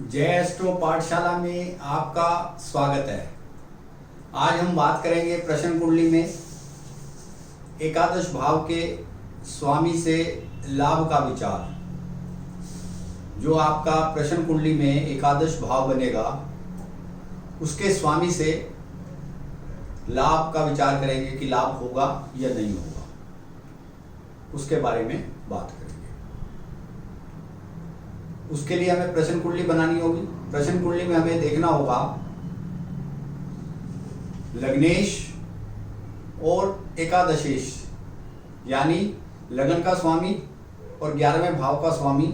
जय एस्ट्रो पाठशाला में आपका स्वागत है। आज हम बात करेंगे प्रश्न कुंडली में एकादश भाव के स्वामी से लाभ का विचार। जो आपका प्रश्न कुंडली में एकादश भाव बनेगा उसके स्वामी से लाभ का विचार करेंगे कि लाभ होगा या नहीं होगा, उसके बारे में बात करेंगे। उसके लिए हमें प्रश्न कुंडली बनानी होगी। प्रश्न कुंडली में हमें देखना होगा लग्नेश और एकादशेश, यानी लगन का स्वामी और 11वें भाव का स्वामी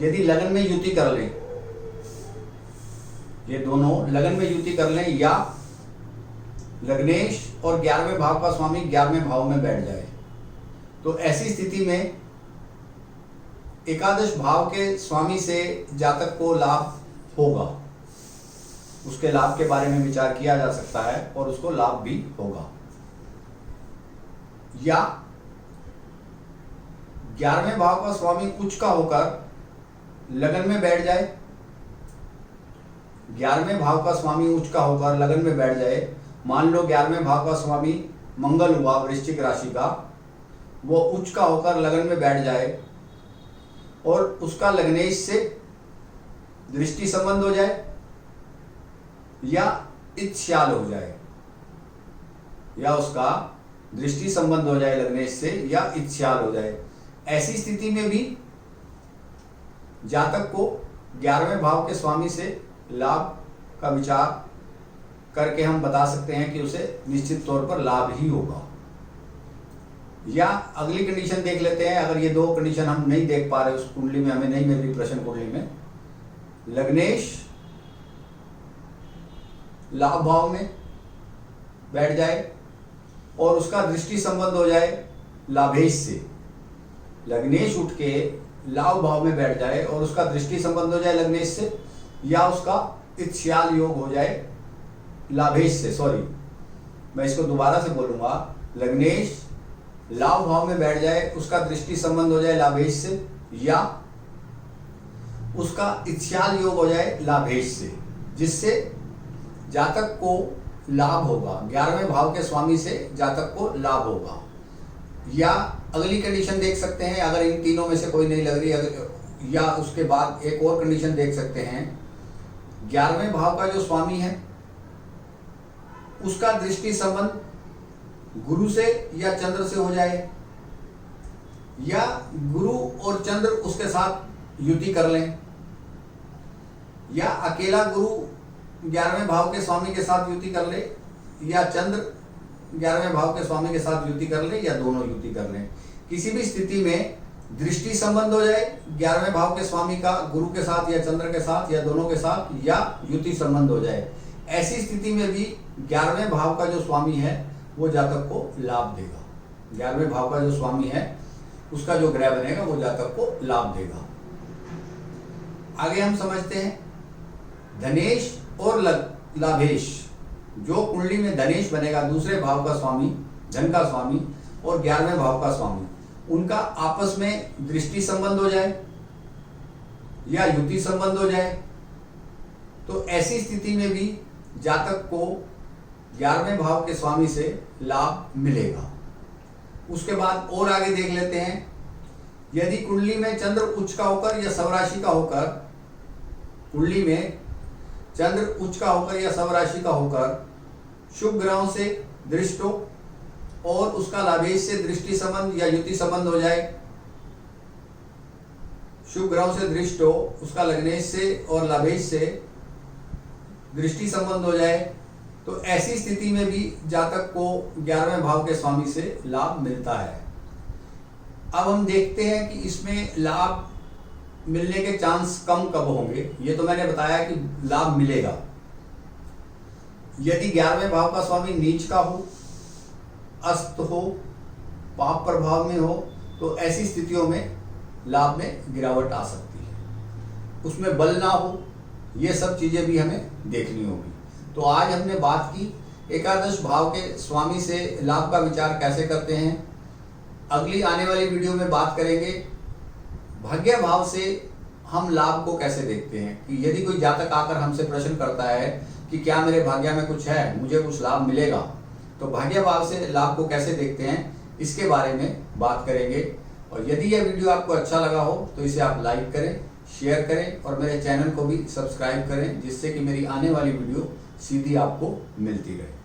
यदि लगन में युति कर लें, ये दोनों लगन में युति कर लें, या लग्नेश और 11वें भाव का स्वामी 11वें भाव में बैठ जाए, तो ऐसी स्थिति में एकादश भाव के स्वामी से जातक को लाभ होगा। उसके लाभ के बारे में विचार किया जा सकता है और उसको लाभ भी होगा। या 11वें भाव का स्वामी उच्च का होकर लगन में बैठ जाए, 11वें भाव का स्वामी उच्च का होकर लगन में बैठ जाए। मान लो 11वें भाव का स्वामी मंगल हुआ वृश्चिक राशि का, वो उच्च का होकर लगन में बैठ जाए और उसका लग्नेश से दृष्टि संबंध हो जाए या इत्श्याल हो जाए, या उसका दृष्टि संबंध हो जाए लग्नेश से या इत्श्याल हो जाए। ऐसी स्थिति में भी जातक को 11वें भाव के स्वामी से लाभ का विचार करके हम बता सकते हैं कि उसे निश्चित तौर पर लाभ ही होगा। या अगली कंडीशन देख लेते हैं। अगर ये दो कंडीशन हम नहीं देख पा रहे उस कुंडली में, हमें नहीं मिल रही प्रश्न कुंडली में, लग्नेश लाभ भाव में बैठ जाए और उसका दृष्टि संबंध हो जाए लाभेश से, लग्नेश उठ के लाभ भाव में बैठ जाए और उसका दृष्टि संबंध हो जाए लग्नेश से, या उसका इत्श्याल योग हो जाए लाभेश से। सॉरी, मैं इसको दोबारा से बोलूंगा। लग्नेश लाभ भाव में बैठ जाए, उसका दृष्टि संबंध हो जाए लाभेश से, या उसका इत्श्याल योग हो जाए लाभेश से, जिससे जातक को लाभ होगा। 11वें भाव के स्वामी से जातक को लाभ होगा। या अगली कंडीशन देख सकते हैं, अगर इन तीनों में से कोई नहीं लग रही, या उसके बाद एक और कंडीशन देख सकते हैं, 11वें भाव का जो स्वामी है उसका दृष्टि संबंध गुरु से या चंद्र से हो जाए, या गुरु और चंद्र उसके साथ युति कर लें, या अकेला गुरु 11वें भाव के स्वामी के साथ युति कर ले, या चंद्र 11वें भाव के स्वामी के साथ युति कर ले, या दोनों युति कर लें। किसी भी स्थिति में दृष्टि संबंध हो जाए 11वें भाव के स्वामी का गुरु के साथ या चंद्र के साथ या दोनों के साथ, या युति संबंध हो जाए। ऐसी स्थिति में भी 11वें भाव का जो स्वामी है वो जातक को लाभ देगा। 11वें भाव का जो स्वामी है उसका जो ग्रह बनेगा वो जातक को लाभ देगा। आगे हम समझते हैं धनेश और लाभेश। जो कुंडली में धनेश बनेगा, दूसरे भाव का स्वामी, धन का स्वामी, और 11वें भाव का स्वामी, उनका आपस में दृष्टि संबंध हो जाए या युति संबंध हो जाए, तो ऐसी स्थिति में भी जातक को 11वें भाव के स्वामी से लाभ मिलेगा। उसके बाद और आगे देख लेते हैं, यदि कुंडली में चंद्र उच्च का होकर या स्वराशि का होकर, कुंडली में चंद्र उच्च का होकर या स्वराशि का होकर शुभ ग्रहों से दृष्ट हो और उसका लाभेश से दृष्टि संबंध या युति संबंध हो जाए, शुभ ग्रहों से दृष्ट हो, उसका लग्नेश से और लाभेश से दृष्टि संबंध हो जाए, तो ऐसी स्थिति में भी जातक को 11वें भाव के स्वामी से लाभ मिलता है। अब हम देखते हैं कि इसमें लाभ मिलने के चांस कम कब होंगे। ये तो मैंने बताया कि लाभ मिलेगा। यदि 11वें भाव का स्वामी नीच का हो, अस्त हो, पाप प्रभाव में हो, तो ऐसी स्थितियों में लाभ में गिरावट आ सकती है। उसमें बल ना हो, ये सब चीजें भी हमें देखनी होगी। तो आज हमने बात की एकादश भाव के स्वामी से लाभ का विचार कैसे करते हैं। अगली आने वाली वीडियो में बात करेंगे भाग्य भाव से हम लाभ को कैसे देखते हैं कि यदि कोई जातक आकर हमसे प्रश्न करता है कि क्या मेरे भाग्य में कुछ है, मुझे कुछ लाभ मिलेगा, तो भाग्य भाव से लाभ को कैसे देखते हैं इसके बारे में बात करेंगे। और यदि यह वीडियो आपको अच्छा लगा हो तो इसे आप लाइक करें, शेयर करें और मेरे चैनल को भी सब्सक्राइब करें, जिससे कि मेरी आने वाली वीडियो सीधी आपको मिलती रहे।